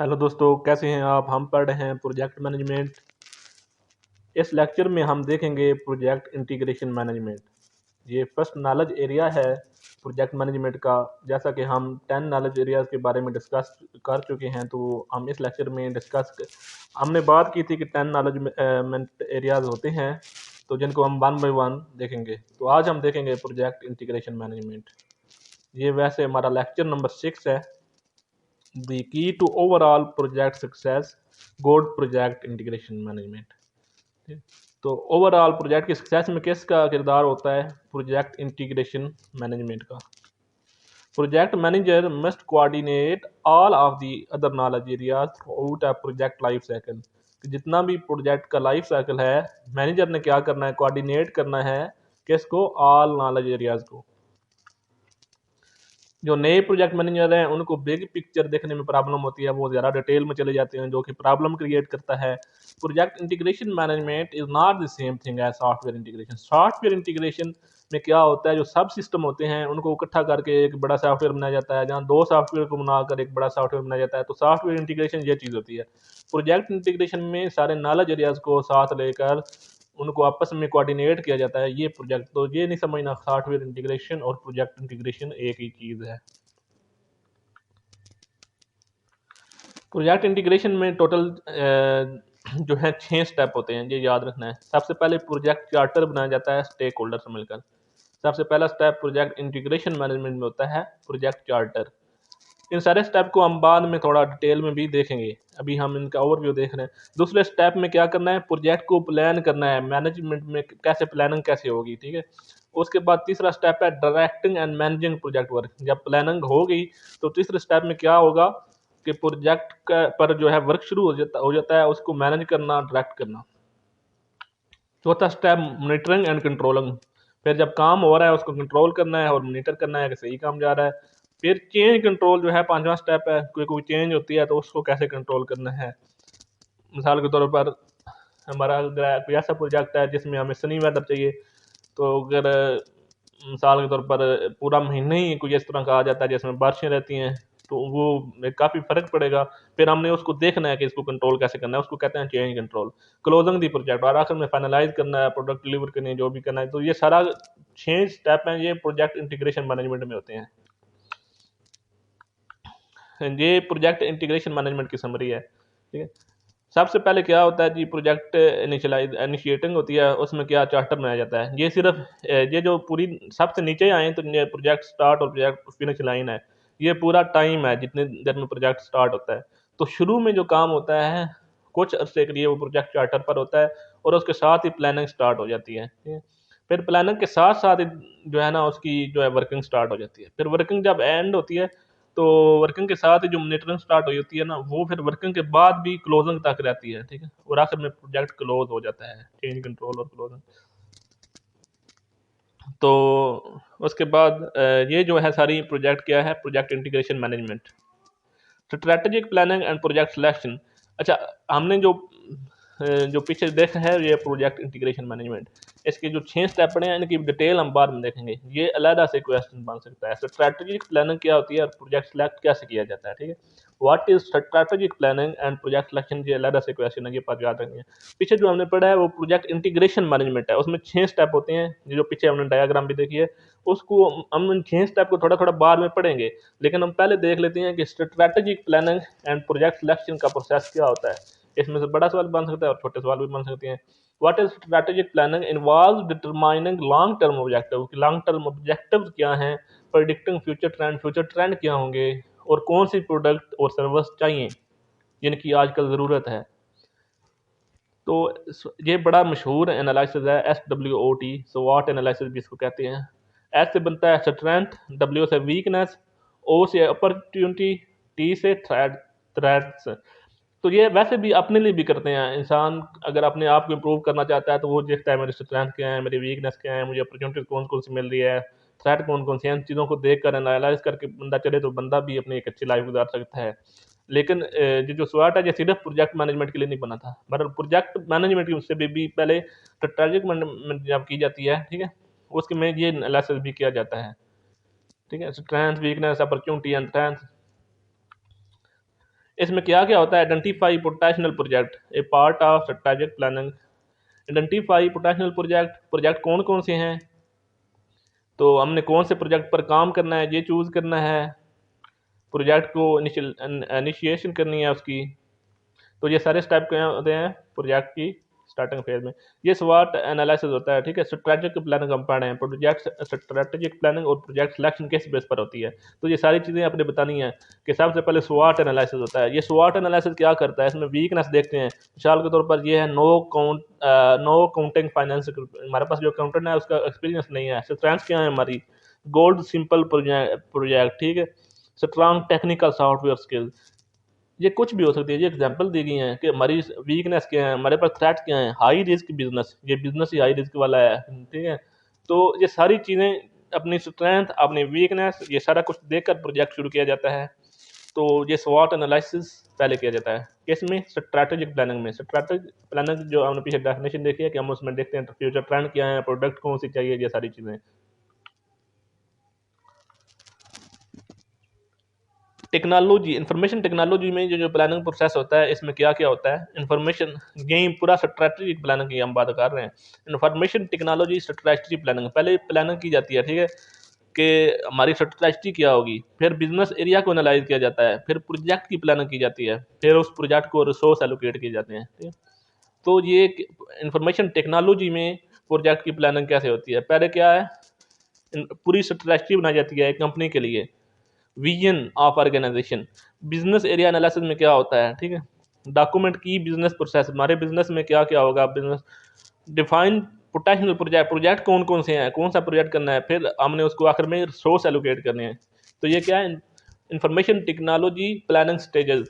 Hello दोस्तों, कैसे हैं आप। हम पढ़ रहे हैं प्रोजेक्ट मैनेजमेंट। इस लेक्चर में हम देखेंगे प्रोजेक्ट इंटीग्रेशन मैनेजमेंट। ये फर्स्ट नॉलेज एरिया है प्रोजेक्ट मैनेजमेंट का। जैसा कि हम 10 नॉलेज एरियाज के बारे में डिस्कस कर चुके हैं, तो हम इस लेक्चर में हमने बात की थी कि 10 नॉलेज एरियाज होते हैं, तो जिनको हम वन बाय वन देखेंगे। तो आज हम देखेंगे प्रोजेक्ट इंटीग्रेशन मैनेजमेंट। ये वैसे हमारा लेक्चर नंबर 6 है। The key to overall project success, good project integration management। तो ओवरऑल प्रोजेक्ट की सक्सेस में किसका किरदार होता है? प्रोजेक्ट इंटीग्रेशन मैनेजमेंट का। Project manager must coordinate all of the other knowledge areas throughout a project life cycle. जितना भी प्रोजेक्ट का लाइफ साइकिल है, मैनेजर ने क्या करना है? कोऑर्डिनेट करना है। किसको? ऑल नॉलेज एरियाज को। जो नए प्रोजेक्ट मैनेजर हैं उनको बिग पिक्चर देखने में प्रॉब्लम होती है, वो ज़्यादा डिटेल में चले जाते हैं, जो कि प्रॉब्लम क्रिएट करता है। Project integration management is not the same thing as software integration. Software integration में क्या होता है? जो सब सिस्टम होते हैं उनको इकट्ठा करके एक बड़ा सॉफ्टवेयर बनाया जाता है, जहाँ दो सॉफ्टवेयर को बनाकर एक बड़ा सॉफ्टवेयर बनाया जाता है। तो सॉफ्टवेयर इंटीग्रेशन ये चीज़ होती है। प्रोजेक्ट इंटीग्रेशन में सारे नॉलेज एरियाज को साथ लेकर उनको आपस में कोऑर्डिनेट किया जाता है, ये प्रोजेक्ट। तो ये नहीं समझना सॉफ्टवेयर इंटीग्रेशन और प्रोजेक्ट इंटीग्रेशन एक ही चीज़ है। प्रोजेक्ट इंटीग्रेशन में टोटल जो है 6 स्टेप होते हैं, ये याद रखना है। सबसे पहले प्रोजेक्ट चार्टर बनाया जाता है स्टेक होल्डर से मिलकर। सबसे पहला स्टेप प्रोजेक्ट इंटीग्रेशन मैनेजमेंट में होता है प्रोजेक्ट चार्टर। इन सारे स्टेप को हम बाद में थोड़ा डिटेल में भी देखेंगे, अभी हम इनका ओवरव्यू देख रहे हैं। दूसरे स्टेप में क्या करना है? प्रोजेक्ट को प्लान करना है। मैनेजमेंट में कैसे प्लानिंग कैसे होगी, ठीक है। उसके बाद तीसरा स्टेप है directing and managing project work. जब प्लानिंग हो गई तो तीसरे स्टेप में क्या होगा कि प्रोजेक्ट पर जो है वर्क शुरू हो जाता है, उसको मैनेज करना, डायरेक्ट करना। चौथा स्टेप मॉनिटरिंग एंड कंट्रोलिंग। फिर जब काम हो रहा है उसको कंट्रोल करना है और मॉनिटर करना है कि सही काम जा रहा है। फिर चेंज कंट्रोल जो है 5वां स्टेप है। कोई चेंज होती है तो उसको कैसे कंट्रोल करना है। मिसाल के तौर पर हमारा अगर कोई ऐसा प्रोजेक्ट है जिसमें हमें सनी वेदर चाहिए, तो अगर मिसाल के तौर पर पूरा महीना ही कोई इस तरह का आ जाता है जिसमें बारिशें रहती हैं, तो वो काफ़ी फ़र्क पड़ेगा। फिर हमने उसको देखना है कि इसको कंट्रोल कैसे करना है, उसको कहते हैं change control. Closing the project, और आखिर में फाइनलाइज करना है, प्रोडक्ट डिलीवर करनी है, जो भी करना है। तो ये सारा 6 स्टेप हैं, ये प्रोजेक्ट इंटीग्रेशन मैनेजमेंट में होते हैं। ये प्रोजेक्ट इंटीग्रेशन मैनेजमेंट की समरी है, ठीक है। सबसे पहले क्या होता है जी? प्रोजेक्ट इनिशिएटिंग होती है, उसमें क्या चार्टर बनाया जाता है। ये सिर्फ ये जो पूरी सबसे नीचे आए तो ये प्रोजेक्ट स्टार्ट और प्रोजेक्ट फिनिश लाइन है, ये पूरा टाइम है जितने देर में प्रोजेक्ट स्टार्ट होता है। तो शुरू में जो काम होता है कुछ अरसे के लिए वो प्रोजेक्ट चार्टर पर होता है, और उसके साथ ही प्लानिंग स्टार्ट हो जाती है, ठीक है। फिर प्लानिंग के साथ साथ ही जो है ना उसकी जो है वर्किंग स्टार्ट हो जाती है। फिर वर्किंग जब एंड होती है तो वर्किंग के साथ ही जो मॉनिटरिंग स्टार्ट हो जाती है ना, वो फिर वर्किंग के बाद भी क्लोजिंग तक रहती है, ठीक है। और आखिर में प्रोजेक्ट क्लोज हो जाता है, चेंज कंट्रोल और क्लोजिंग। तो उसके बाद ये जो है सारी प्रोजेक्ट क्या है? Project integration management. Strategic planning and project selection. अच्छा, हमने जो पीछे देखा है ये प्रोजेक्ट इंटीग्रेशन मैनेजमेंट, इसके जो 6 स्टेप पड़े हैं इनकी डिटेल हम बाद में देखेंगे। ये अलग से क्वेश्चन बन सकता है। स्ट्रेटेजिक प्लानिंग क्या होती है और प्रोजेक्ट सिलेक्ट कैसे किया जाता है, ठीक है। What is strategic planning and project selection, ये अलग से क्वेश्चन है, ये बात याद रखनी है। पीछे जो हमने पढ़ा है वो प्रोजेक्ट इंटीग्रेशन मैनेजमेंट है, उसमें 6 स्टेप होते हैं। ये जो पीछे हमने डायग्राम भी देखी है, उसको हम इन 6 स्टेप को थोड़ा थोड़ा बाद में पढ़ेंगे। लेकिन हम पहले देख लेते हैं कि strategic planning and project selection का प्रोसेस क्या होता है। इसमें से बड़ा सवाल बन सकता है और छोटे सवाल भी बन सकते हैं। What is strategic planning involve determining long term objective. Long term objective क्या हैं, प्रेडिक्टिंग फ्यूचर ट्रेंड क्या होंगे, और कौन सी प्रोडक्ट और सर्विस चाहिए जिनकी आजकल ज़रूरत है। तो ये बड़ा मशहूर एनालिसिस है, SWOT। SWOT एनालिसिस भी इसको कहते हैं। एस से बनता है स्ट्रेंथ, W से वीकनेस, O से अपॉर्चुनिटी, T से थ्रेट्स। तो ये वैसे भी अपने लिए भी करते हैं। इंसान अगर अपने आप को इम्प्रूव करना चाहता है तो वो देखता है मेरी स्ट्रेंथ क्या है, मेरी वीकनेस क्या है, मुझे अपॉर्चुनिटीज कौन कौन सी मिल रही है, थ्रेट कौन कौन सी हैं। इन चीज़ों को देख कर एनालाइज करके बंदा चले तो बंदा भी अपनी एक अच्छी लाइफ गुजार सकता है। लेकिन ये जो स्वाट है ये सिर्फ प्रोजेक्ट मैनेजमेंट के लिए नहीं बना था, मतलब प्रोजेक्ट मैनेजमेंट की उससे भी पहले स्ट्रेटेजिक मैनेजमेंट जब की जाती है, ठीक है, उसके में ये एनालिसिस भी किया जाता है, ठीक है। Strength, weakness, opportunity and strength. इसमें क्या क्या होता है? Identify potential project A part of strategic planning. Identify potential project, project कौन कौन से हैं, तो हमने कौन से प्रोजेक्ट पर काम करना है ये चूज़ करना है, प्रोजेक्ट को इनिशिएशन करनी है उसकी। तो ये सारे स्टेप क्या होते हैं प्रोजेक्ट की स्टार्टिंग फेज में। ये स्वाट एनालिसिस होता है, ठीक है। स्ट्रेटेजिक प्लानिंग हम पढ़ रहे हैं, प्रोजेक्ट स्ट्रेटेजिक प्लानिंग और प्रोजेक्ट सिलेक्शन किस बेस पर होती है। तो ये सारी चीज़ें आपने बतानी है कि सबसे पहले स्वाट एनालिसिस होता है। ये स्वाट एनालिसिस क्या करता है, इसमें वीकनेस देखते हैं। मिसाल के तौर पर ये है नो काउंटिंग फाइनेंस, हमारे पास जो अकाउंटेंट है उसका एक्सपीरियंस नहीं है। स्ट्रेंथ क्या है हमारी, गोल्ड सिंपल प्रोजेक्ट, ठीक है। स्ट्रॉन्ग टेक्निकल सॉफ्टवेयर स्किल, ये कुछ भी हो सकती है। ये एग्जांपल दी गई हैं कि हमारी वीकनेस क्या है, हमारे पास थ्रेट क्या है। हाई रिस्क बिजनेस, ये बिजनेस ही हाई रिस्क वाला है, ठीक है। तो ये सारी चीज़ें, अपनी स्ट्रेंथ, अपनी वीकनेस, ये सारा कुछ देखकर प्रोजेक्ट शुरू किया जाता है। तो ये स्वॉट एनालिसिस पहले किया जाता है किसमें, स्ट्रैटेजिक प्लानिंग में। स्ट्रैटेजिक प्लानिंग जो हमने पीछे डेफिनेशन देखी है कि हम उसमें देखते हैं फ्यूचर ट्रेंड क्या है, प्रोडक्ट कौन सी चाहिए, ये सारी चीज़ें। टेक्नोलॉजी, इंफॉर्मेशन टेक्नोलॉजी में जो जो प्लानिंग प्रोसेस होता है, इसमें क्या क्या होता है, इंफॉर्मेशन, यही पूरा स्ट्रैटेजिक प्लानिंग की हम बात कर रहे हैं। इंफॉर्मेशन टेक्नोलॉजी स्ट्रैटेजी प्लानिंग, पहले प्लानिंग की जाती है, ठीक है, कि हमारी स्ट्रैटेजी क्या होगी। फिर बिजनेस एरिया को एनालाइज किया जाता है, फिर प्रोजेक्ट की प्लानिंग की जाती है, फिर उस प्रोजेक्ट को रिसोर्स एलोकेट किए जाते हैं, ठीक है। तो ये इंफॉर्मेशन टेक्नोलॉजी में प्रोजेक्ट की प्लानिंग कैसे होती है, पहले क्या है, पूरी स्ट्रैटेजी बनाई जाती है एक कंपनी के लिए, vision of organisation. Business area analysis में क्या होता है, ठीक है, डॉक्यूमेंट की बिजनेस प्रोसेस, हमारे बिजनेस में क्या क्या होगा, business define potential project, project कौन कौन से हैं, कौन सा प्रोजेक्ट करना है, फिर हमने उसको आखिर में रिसोर्स एलोकेट करने हैं। तो ये क्या है, इंफॉर्मेशन टेक्नोलॉजी प्लानिंग स्टेजेस।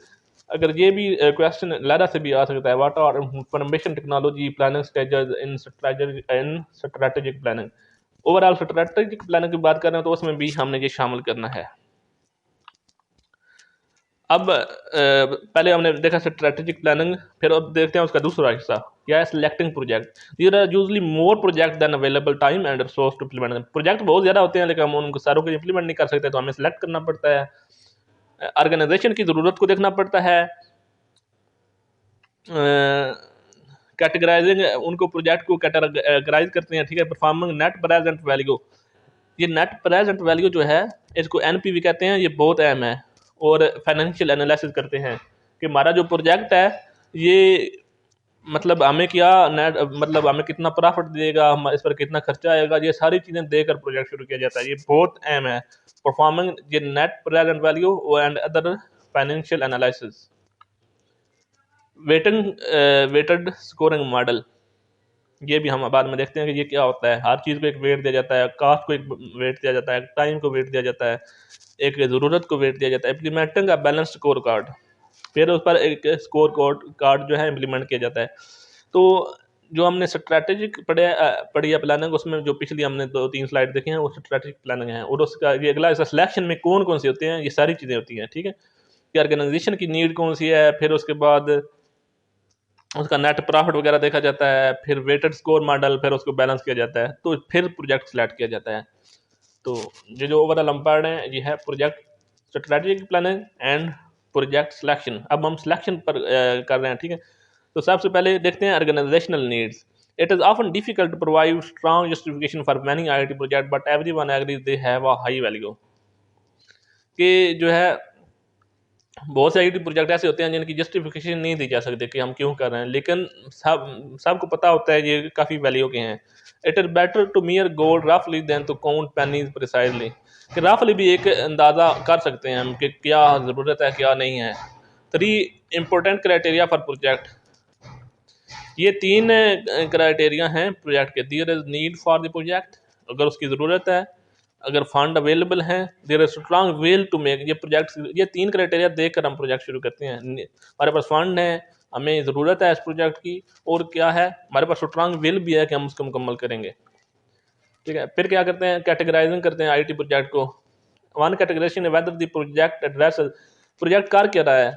अगर ये भी क्वेश्चन लारा से भी आ सकता है, what are information technology planning stages in strategic planning. Overall strategic planning की बात कर रहे हैं तो उसमें भी हमने ये शामिल करना है। अब पहले हमने देखा स्ट्रेटेजिक प्लानिंग, फिर अब देखते हैं उसका दूसरा हिस्सा क्या है, selecting project. There are usually more project than available time and resource to implement. Project बहुत ज़्यादा होते हैं लेकिन हम उनको सारों को इम्प्लीमेंट नहीं कर सकते, तो हमें सेलेक्ट करना पड़ता है। ऑर्गेनाइजेशन की ज़रूरत को देखना पड़ता है, कैटेगराइजिंग, उनको प्रोजेक्ट को कैटेगराइज करते हैं, ठीक है। परफॉर्मिंग नेट प्रेजेंट वैल्यू, ये नेट प्रेजेंट वैल्यू जो है इसको एनपीवी कहते हैं, ये बहुत अहम है। और फाइनेंशियल एनालिसिस करते हैं कि हमारा जो प्रोजेक्ट है ये मतलब हमें क्या नेट, मतलब हमें कितना प्रॉफिट देगा, हम इस पर कितना खर्चा आएगा, ये सारी चीज़ें देकर प्रोजेक्ट शुरू किया जाता है। ये बहुत अहम है, परफॉर्मिंग ये net present value and other financial analysis. Weighting weighted scoring model, ये भी हम बाद में देखते हैं कि ये क्या होता है। हर चीज़ को एक वेट दिया जाता है, कास्ट को एक वेट दिया जाता है, टाइम को वेट दिया जाता है, एक ज़रूरत को वेट दिया जाता है। इम्प्लीमेंटिंग का बैलेंस स्कोर कार्ड, फिर उस पर एक स्कोर कार्ड जो है इम्प्लीमेंट किया जाता है। तो जो हमने स्ट्रैटेजिक पढ़ी है प्लानिंग, उसमें जो पिछली हमने 2-3 स्लाइड देखे हैं वो स्ट्रैटेजिक प्लानिंग है। और उसका ये अगला हिस्सा सिलेक्शन में कौन कौन से होते हैं, ये सारी चीज़ें होती हैं, ठीक है, कि ऑर्गेनाइजेशन की नीड कौन सी है, फिर उसके बाद उसका नेट प्रॉफिट वगैरह देखा जाता है, फिर वेटेड स्कोर मॉडल, फिर उसको बैलेंस किया जाता है, तो फिर प्रोजेक्ट सेलेक्ट किया जाता है। तो ये जो ओवरऑल हम पढ़ रहे हैं ये है project strategic planning and project selection. अब हम सिलेक्शन पर कर रहे हैं, ठीक है। तो सबसे पहले देखते हैं organisational needs. It is often difficult to provide strong justification for many IT project but everyone agrees they have a high value. कि जो है बहुत से आईटी प्रोजेक्ट ऐसे होते हैं जिनकी जस्टिफिकेशन नहीं दी जा सकती कि हम क्यों कर रहे हैं, लेकिन सबको पता होता है ये काफ़ी वैल्यू के हैं। It is better to mere goal रफली than to count pennies precisely, कि रफली भी एक अंदाज़ा कर सकते हैं हम कि क्या ज़रूरत है क्या नहीं है। 3 इम्पोर्टेंट क्राइटेरिया फॉर प्रोजेक्ट, ये 3 क्राइटेरिया हैं प्रोजेक्ट के। There is need for the project, अगर उसकी ज़रूरत है, अगर फंड अवेलेबल हैं, there is strong will to make, ये प्रोजेक्ट, ये 3 क्राइटेरिया देखकर हम प्रोजेक्ट शुरू करते हैं। हमारे पास फंड है, हमें ज़रूरत है इस प्रोजेक्ट की, और क्या है, हमारे पास स्ट्रांग विल भी है कि हम उसको मुकम्मल करेंगे, ठीक है। फिर क्या करते हैं, कैटेगराइजिंग करते हैं आईटी प्रोजेक्ट को। One categorisation whether the project address, project कर क्या रहा है,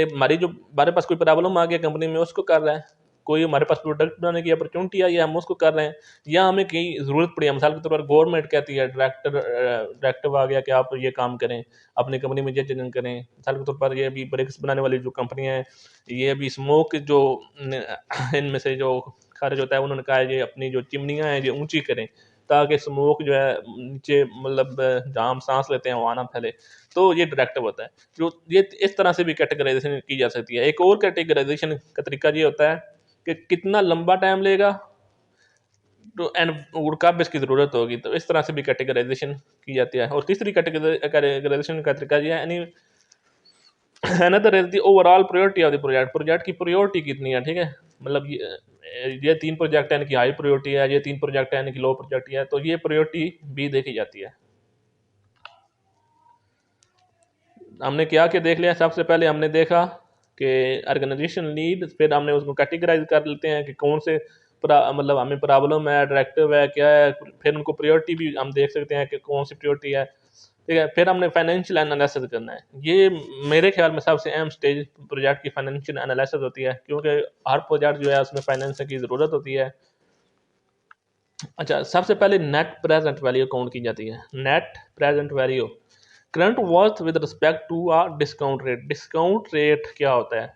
हमारी जो हमारे पास कोई प्रॉब्लम आ गया कंपनी में उसको कर रहा है, कोई हमारे पास प्रोडक्ट बनाने की अपॉर्चुनिटी आई है, हम उसको कर रहे हैं, या हमें कहीं ज़रूरत पड़ी है, मिसाल के तौर पर गवर्नमेंट कहती है, डायरेक्टिव आ गया कि आप ये काम करें, अपनी कंपनी में ये चेंज करें। मिसाल के तौर पर ये अभी ब्रिक्स बनाने वाली जो कंपनियाँ हैं, ये अभी स्मोक जो इनमें से जो खारिज होता है, उन्होंने कहा है ये अपनी जो चिमनियाँ हैं ये ऊंची करें, ताकि स्मोक जो है नीचे मतलब जहाँ हम सांस लेते हैं वहाँ ना फैले। तो ये डायरेक्टिव होता है। जो ये इस तरह से भी कैटेगराइजेशन की जा सकती है। एक और कैटेगराइजेशन का तरीका ये होता है कि कितना लंबा टाइम लेगा तो एंड और कब इसकी ज़रूरत होगी, तो इस तरह से भी कैटेगराइजेशन की जाती है। और तीसरी कैटेगराइजेशन का तरीका ये है, another is the overall priority of the project, project की प्रायोरिटी कितनी है, ठीक है। मतलब ये 3 प्रोजेक्ट है, इनकी हाई प्रायोरिटी है, ये 3 प्रोजेक्ट है, इनकी लो प्रायोरिटी है, तो ये प्रायोरिटी भी देखी जाती है। हमने क्या क्या देख लिया, सबसे पहले हमने देखा कि ऑर्गेनाइजेशन नीड, फिर हमने उसको कैटेगराइज कर लेते हैं कि कौन से मतलब हमें प्रॉब्लम है, डायरेक्टिव है, क्या है, फिर उनको प्रायोरिटी भी हम देख सकते हैं कि कौन सी प्रायोरिटी है, ठीक है। फिर हमने फाइनेंशियल एनालिसिस करना है। ये मेरे ख्याल में सबसे अहम स्टेज प्रोजेक्ट की फाइनेंशियल एनालिसिस होती है, क्योंकि हर प्रोजेक्ट जो है उसमें फाइनेंस की ज़रूरत होती है। अच्छा, सबसे पहले नेट प्रेजेंट वैल्यू काउंट की जाती है। Net present value current worth with respect to a discount rate. Discount rate क्या होता है?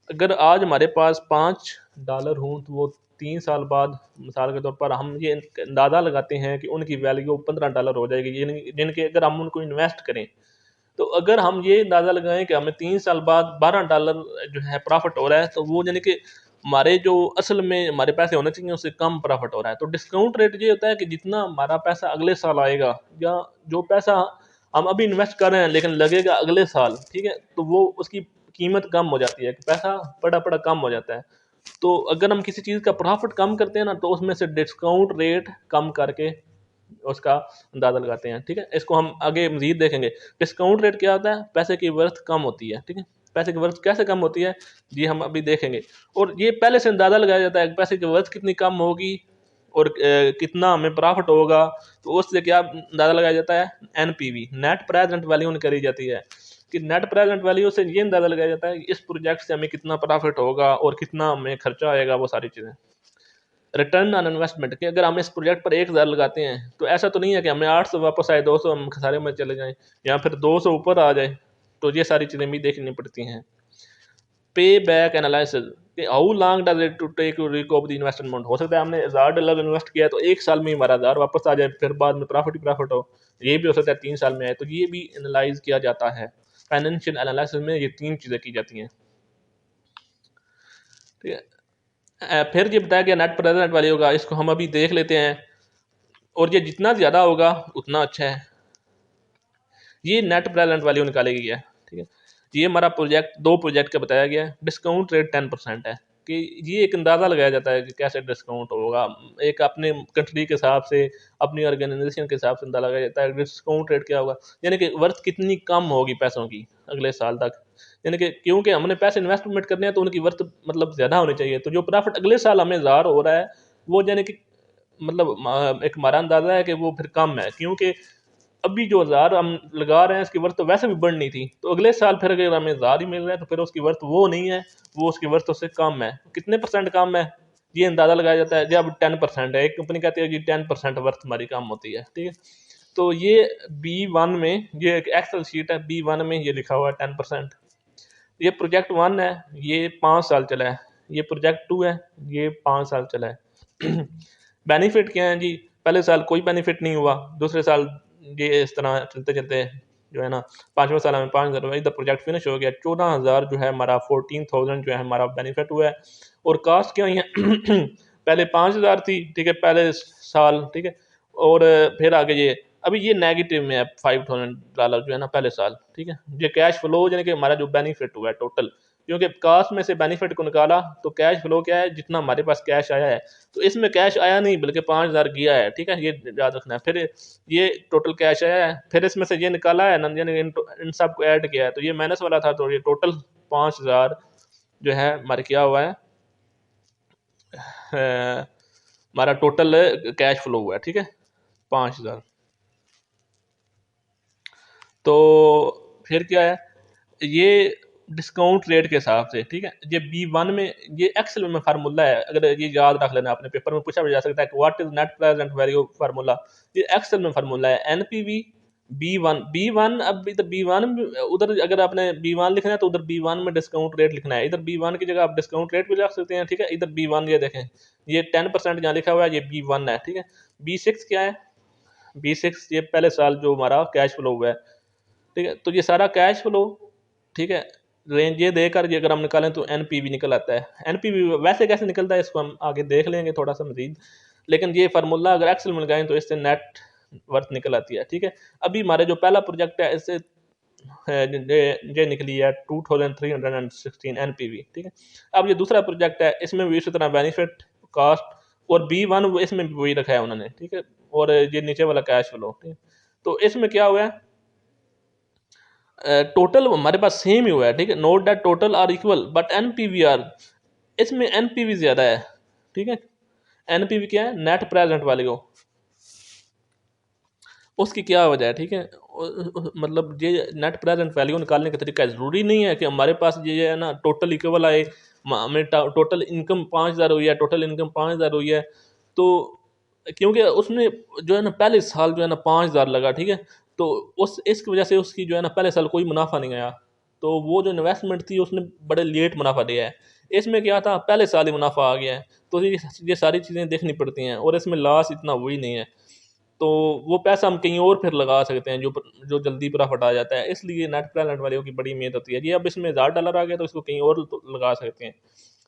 अगर आज हमारे पास $5 हों तो वो 3 साल बाद, मिसाल के तौर पर हम ये अंदाज़ा लगाते हैं कि उनकी वैल्यू $15 हो जाएगी, जिनके अगर हम उनको इन्वेस्ट करें, तो अगर हम ये अंदाज़ा लगाएं कि हमें 3 साल बाद $12 जो है प्रॉफिट हो रहा है, तो वो यानी कि हमारे जो असल में हमारे पैसे होने चाहिए उससे कम प्रॉफिट हो रहा है। तो डिस्काउंट रेट ये होता है कि जितना हमारा पैसा अगले साल आएगा, या जो पैसा हम अभी इन्वेस्ट कर रहे हैं लेकिन लगेगा अगले साल, ठीक है, तो वो उसकी कीमत कम हो जाती है, कि पैसा पड़ा पड़ा कम हो जाता है। तो अगर हम किसी चीज़ का प्रॉफिट कम करते हैं ना, तो उसमें से डिस्काउंट रेट कम करके उसका अंदाज़ा लगाते हैं, ठीक है। इसको हम आगे मज़ीद देखेंगे। डिस्काउंट रेट क्या होता है? पैसे की वर्थ कम होती है, ठीक है। पैसे की वर्थ कैसे कम होती है, ये हम अभी देखेंगे। और ये पहले से अंदाज़ा लगाया जाता है कि पैसे की वर्थ कितनी कम होगी और कितना हमें प्रॉफिट होगा, तो उससे क्या अंदाज़ा लगाया जाता है? एनपीवी, नेट प्रेजेंट वैल्यू करी जाती है, कि नेट प्रेजेंट वैल्यू से ये अंदाज़ा लगाया जाता है कि इस प्रोजेक्ट से हमें कितना प्रॉफिट होगा और कितना हमें खर्चा आएगा, वो सारी चीज़ें। रिटर्न ऑन इन्वेस्टमेंट, कि अगर हम इस प्रोजेक्ट पर 1,000 लगाते हैं, तो ऐसा तो नहीं है कि हमें 800 वापस आए, 200 हम खसारे में चले जाएं, या फिर 200 ऊपर आ जाए। तो ये सारी चीज़ें भी देखनी पड़ती हैं। पे बैक एनालिसिस, कि how long does it to take to recover the investment. हो सकता है हमने $1000 इन्वेस्ट किया तो 1 साल में ही हमारा 1000 वापस आ जाए, फिर बाद में प्रॉफिट ही प्रॉफिट हो। ये भी हो सकता है 3 साल में आए, तो ये भी एनालाइज किया जाता है। फाइनेंशियल एनालिसिस में ये 3 चीज़ें की जाती हैं, ठीक है। फिर ये बताया गया नेट प्रेजेंट वैल्यू होगा, इसको हम अभी देख लेते हैं। और ये जितना ज़्यादा होगा उतना अच्छा है। ये नेट प्रेजेंट वैल्यू निकाली गई है, ठीक है। ये हमारा प्रोजेक्ट 2 प्रोजेक्ट का बताया गया है। डिस्काउंट रेट 10% है, कि ये एक अंदाज़ा लगाया जाता है कि कैसे डिस्काउंट होगा। एक अपने कंट्री के हिसाब से, अपनी ऑर्गेनाइजेशन के हिसाब से अंदाज़ा लगाया जाता है डिस्काउंट रेट क्या होगा, यानी कि वर्थ कितनी कम होगी पैसों की अगले साल तक। यानी कि क्योंकि हमने पैसे इन्वेस्टमेंट करने हैं तो उनकी वर्थ मतलब ज़्यादा होनी चाहिए। तो जो प्रॉफिट अगले साल हमें 1000 हो रहा है, वो यानी कि मतलब एक हमारा अंदाज़ा है कि वो फिर कम है, क्योंकि अभी जो 1000 हम लगा रहे हैं इसकी वर्थ तो वैसे भी बढ़नी थी, तो अगले साल फिर अगर हमें 1000 ही मिल रहा है तो फिर उसकी वर्थ वो नहीं है, वो उसकी वर्थ उससे कम है। कितने परसेंट कम है, ये अंदाज़ा लगाया जाता है। जब 10% है, एक कंपनी कहती है कि 10% वर्थ हमारी कम होती है, ठीक है। तो ये B1 में, ये एक एक्सेल शीट है, B1 में ये लिखा हुआ है 10%। ये प्रोजेक्ट 1 है, ये 5 साल चला है। ये प्रोजेक्ट 2 है, ये 5 साल चला है। बेनिफिट क्या है जी? पहले साल कोई बेनिफिट नहीं हुआ, दूसरे साल ये इस तरह चलते चलते जो है ना, 5वें साल में 5000 हुआ, इधर प्रोजेक्ट फिनिश हो गया। 14000 जो है हमारा, 14000 जो है हमारा बेनिफिट हुआ है। और कास्ट क्या हुई है? पहले 5000 थी, ठीक है, पहले साल, ठीक है। और फिर आगे ये अभी ये नेगेटिव में है, $5000 जो है ना पहले साल, ठीक है। ये कैश फ्लो यानी कि हमारा जो बेनिफिट हुआ है टोटल, क्योंकि कास्ट में से बेनिफिट को निकाला, तो कैश फ्लो क्या है? जितना हमारे पास कैश आया है, तो इसमें कैश आया नहीं बल्कि 5000 गया है, ठीक है, ये याद रखना है। फिर ये टोटल कैश आया है, फिर इसमें से ये निकाला है ना, यानी इन सब को ऐड किया है, तो ये माइनस वाला था, तो ये टोटल 5000 जो है हमारे क्या हुआ है, हमारा टोटल कैश फ्लो हुआ है, ठीक है, 5000। तो फिर क्या है, ये डिस्काउंट रेट के हिसाब से, ठीक है। ये B1 में, ये एक्सेल में फार्मूला है, अगर ये याद रख लेना, आपने पेपर में पूछा भी जा सकता है कि what is net present value formula. ये एक्सेल में फार्मूला है, एनपीवी B1। अब इधर B1 उधर अगर आपने B1 लिखना है तो उधर B1 में डिस्काउंट रेट लिखना है, इधर B1 की जगह आप डिस्काउंट रेट भी लिख सकते हैं, ठीक है। इधर B1 ये देखें, ये 10% यहाँ लिखा हुआ है, ये B1 है, ठीक है। B6 क्या है, B6 ये पहले साल जो हमारा कैश फ्लो हुआ है, ठीक है। तो ये सारा कैश फ्लो, ठीक है, रेंज ये देकर ये अगर हम निकालें तो एनपीवी निकल आता है। एनपीवी वैसे कैसे निकलता है इसको हम आगे देख लेंगे थोड़ा सा मजीद, लेकिन ये फार्मूला अगर एक्सेल में लगाएं तो इससे नेट वर्थ निकल आती है, ठीक है। अभी हमारे जो पहला प्रोजेक्ट है इससे ये निकली है 2316 एनपीवी, ठीक है। अब ये दूसरा प्रोजेक्ट है, इसमें भी इसी तरह बेनिफिट, कॉस्ट और B1 इसमें भी वही रखा है उन्होंने, ठीक है। और ये नीचे वाला कैश फ्लो, ठीक है। तो इसमें क्या हुआ है, टोटल हमारे पास सेम ही हुआ है, ठीक है। Note that total are equal but NPV are, इसमें एनपीवी ज्यादा है, ठीक है। एनपीवी क्या है, नेट प्रेजेंट वाले को, उसकी क्या वजह है, ठीक है। मतलब ये नेट प्रेजेंट वैल्यू निकालने का तरीका ज़रूरी नहीं है कि हमारे पास ये है ना टोटल इक्वल आए, हमें टोटल इनकम 5,000 हुई है, टोटल इनकम 5,000 हुई है, तो क्योंकि उसने जो है ना पहले साल जो है ना 5,000 लगा, ठीक है। तो उस इसकी वजह से उसकी जो है ना पहले साल कोई मुनाफा नहीं आया, तो वो जो इन्वेस्टमेंट थी उसने बड़े लेट मुनाफा दिया है। इसमें क्या था, पहले साल ही मुनाफा आ गया है, तो ये सारी चीज़ें देखनी पड़ती हैं, और इसमें लॉस इतना हुई नहीं है, तो वो पैसा हम कहीं और फिर लगा सकते हैं जो जल्दी प्रॉफिट आ जाता है। इसलिए नेट प्रेजेंट वालों की बड़ी उम्मीद होती है, ये अब इसमें $1,000 आ गया तो इसको कहीं और तो लगा सकते हैं,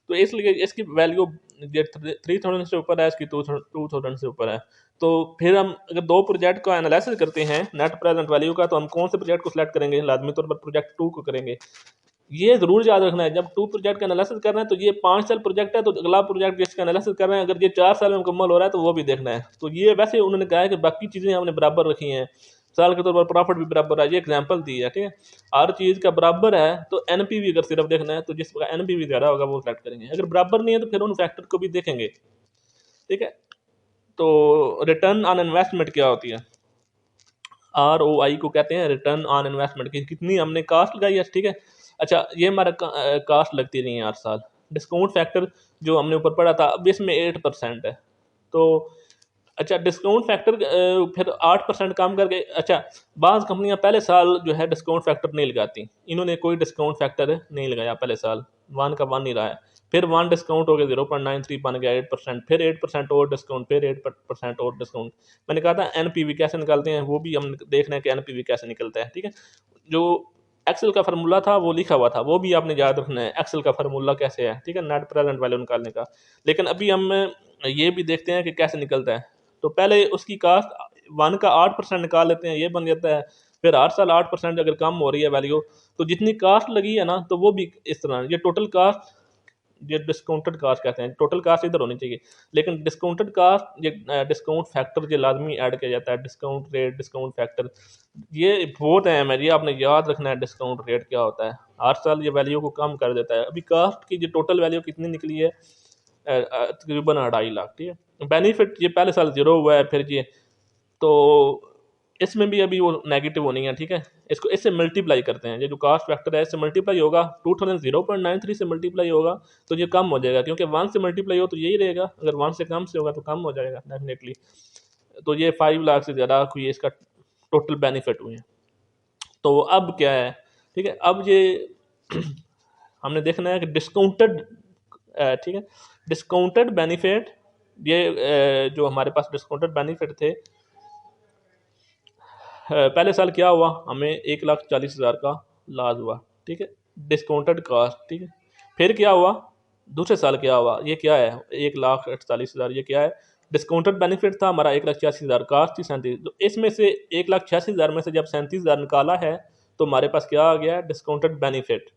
तो इसलिए इसकी वैल्यू ये 3,000 से ऊपर है, इसकी 2,000 से ऊपर है। तो फिर हम अगर दो प्रोजेक्ट का एनालिसिस करते हैं नेट प्रेजेंट वैल्यू का, तो हम कौन से प्रोजेक्ट को सिलेक्ट करेंगे, लाजमी तौर पर प्रोजेक्ट 2 को करेंगे। ये ज़रूर याद रखना है, जब 2 प्रोजेक्ट का एनालिसिस कर रहे हैं तो ये 5 साल प्रोजेक्ट है, तो अगला प्रोजेक्ट जिसका एनालिसिस कर रहे हैं अगर ये 4 साल में मुकम्मल हो रहा है तो वो भी देखना है। तो ये वैसे उन्होंने कहा है कि बाकी चीज़ें हमने बराबर रखी हैं, साल के तौर पर प्रॉफिट भी बराबर है, ये एग्जाम्पल दी है, ठीक है। हर चीज़ का बराबर है तो एनपीवी अगर सिर्फ देखना है तो जिसका एनपीवी ज़्यादा होगा वो सेलेक्ट करेंगे, अगर बराबर नहीं है तो फिर उन फैक्टर को भी देखेंगे, ठीक है। तो रिटर्न ऑन इन्वेस्टमेंट क्या होती है, ROI को कहते हैं, रिटर्न ऑन इन्वेस्टमेंट की कितनी हमने कास्ट लगाई है, ठीक है। अच्छा, ये हमारा कास्ट लगती रही है हर साल। डिस्काउंट फैक्टर जो हमने ऊपर पढ़ा था, अब इसमें 8% है, तो अच्छा डिस्काउंट फैक्टर फिर 8% कम करके, अच्छा बाज़ कंपनियां पहले साल जो है डिस्काउंट फैक्टर नहीं लगाती, इन्होंने कोई डिस्काउंट फैक्टर नहीं लगाया पहले साल, 1 का 1 ही रहा है, फिर 1 डिस्काउंट हो गया 0.93 बन गया 8%, फिर 8% और डिस्काउंट, फिर 8% और डिस्काउंट। मैंने कहा था एनपीवी कैसे निकालते हैं, वो भी हम देख रहे हैं कि एनपीवी कैसे निकलता है, ठीक है। जो एक्सेल का फार्मूला था वो लिखा हुआ था, वो भी आपने याद रखना है, एक्सेल का फार्मूला कैसे है, ठीक है, नेट प्रेजेंट वैल्यू निकालने का। लेकिन अभी हम ये भी देखते हैं कि कैसे निकलता है। तो पहले उसकी कास्ट 1 का 8% निकाल लेते हैं, ये बन जाता है। फिर हर साल 8% अगर कम हो रही है वैल्यू, तो जितनी कास्ट लगी है ना, तो वो भी इस तरह, ये टोटल कास्ट, ये डिस्काउंटेड कास्ट कहते हैं, टोटल कास्ट इधर होनी चाहिए, लेकिन डिस्काउंटेड कास्ट, ये डिस्काउंट फैक्टर ये लाजमी ऐड किया जाता है, डिस्काउंट रेट, डिस्काउंट फैक्टर, ये बहुत अहम है, ये आपने याद रखना है। डिस्काउंट रेट क्या होता है, हर साल ये वैल्यू को कम कर देता है। अभी कास्ट की जो टोटल वैल्यू कितनी निकली है, तकरीबन 2.5 लाख, ठीक है। बेनिफिट ये पहले साल 0 हुआ है, फिर ये, तो इसमें भी अभी वो नेगेटिव होनी है, ठीक है। इसको इससे मल्टीप्लाई करते हैं, ये जो कास्ट फैक्टर है इससे मल्टीप्लाई होगा, 2000 से मल्टीप्लाई होगा तो ये कम हो जाएगा, क्योंकि 1 से मल्टीप्लाई हो तो यही रहेगा, अगर 1 से कम से होगा तो कम हो जाएगा डेफिनेटली। तो ये 5 लाख से ज़्यादा हुई, इसका टोटल बेनिफिट हुए हैं। तो अब क्या है, ठीक है, अब ये हमने देखना है कि डिस्काउंटेड, ठीक है, डिस्काउंटेड बेनिफिट, ये जो हमारे पास डिस्काउंटेड बेनिफिट थे, पहले साल क्या हुआ, हमें 1,40,000 का लॉस हुआ, ठीक है, डिस्काउंटेड कास्ट, ठीक है। फिर क्या हुआ, दूसरे साल क्या हुआ, ये क्या है 1,48,000, ये क्या है, डिस्काउंटेड बेनिफिट था हमारा 1,86,000, कास्ट थी 37, तो इसमें से 1,86,000 में से जब 37,000 निकाला है तो हमारे पास क्या आ गया, डिस्काउंटेड बेनिफिट।